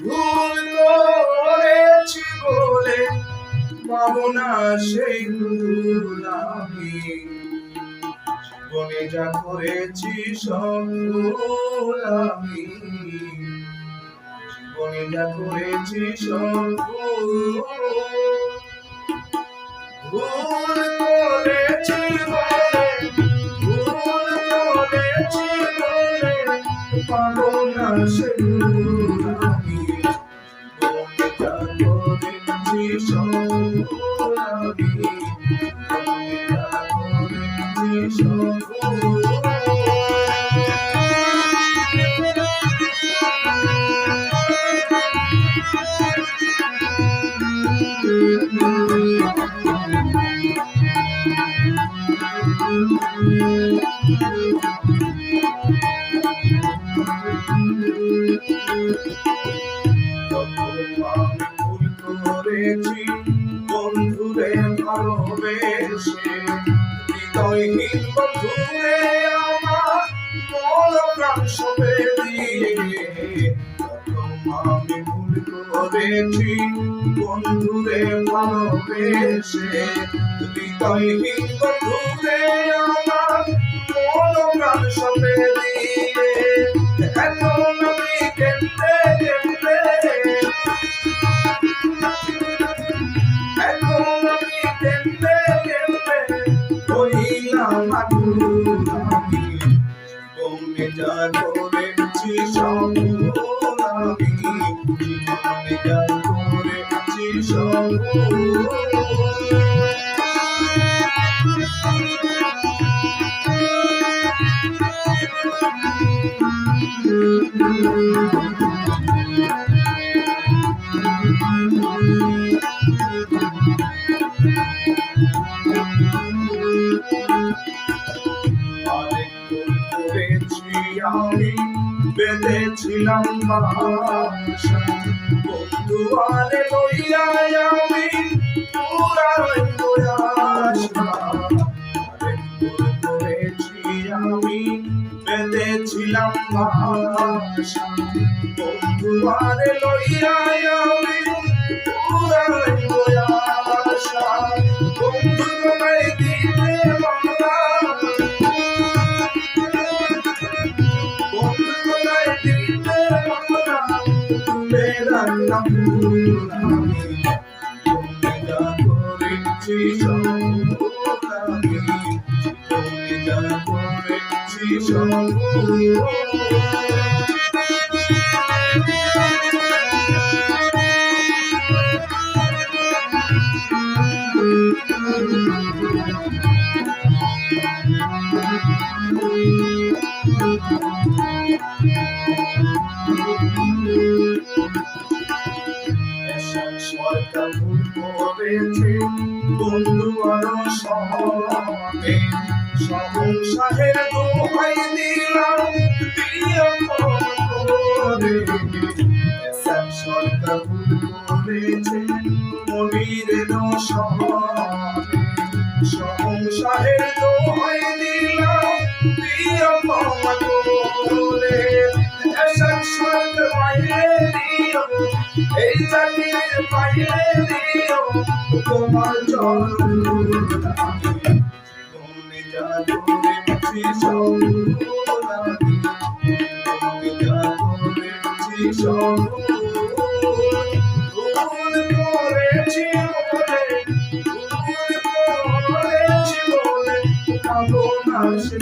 ভুল করেছি বলে পাবো না সেই ভুল আমি জীবনে যা করেছি সব ভুল আমি জীবনে যা করেছি সব ভুল করেছি বলে ভুল করেছি বলে পাবো না সেই ভুল আমি জীবনে যা করেছি সব ভুল আমি জীবনে যা করেছি সব ভুল করেছি বন্ধুরে ভালোবেসে হৃদয়হীন বন্ধুরে আমার মন প্রাণ সবে দিয়ে আমি ভুল করেছি বন্ধুরে ভালোবেসে হৃদয়হীন বন্ধুরে আমার মন প্রাণ সবে দিয়ে এখন আমি কেমনে কেমনে এখন আমি কেমনে কেমনে হইলাম আকুল আমি জীবনে যা করেছি সব ভুল আমি জীবনে যা করেছি সব আমি বেঁধেছিলাম বাসা বন্ধু আরে লইয়া আমি পুরাই আশা করেছি আমি বেঁধেছিলাম বাসা বন্ধু আরে লইয়া আমি পুরাই আশা বন্ধু তোমায় দিতে করেছি সব সরকার ভুল করেছে বন্ধু আরো সহমতে সংসারের দোহাই দিলাম করে সরকার ভুল করেছে মনিরের সহমতে সংসারের দোহাই দিলাম করে সরকার বাইরে দিও এই জাতির বাইরে দিও তোমার জীবনে যা করেছি সব ভুল করেছি বলে পাবো না সে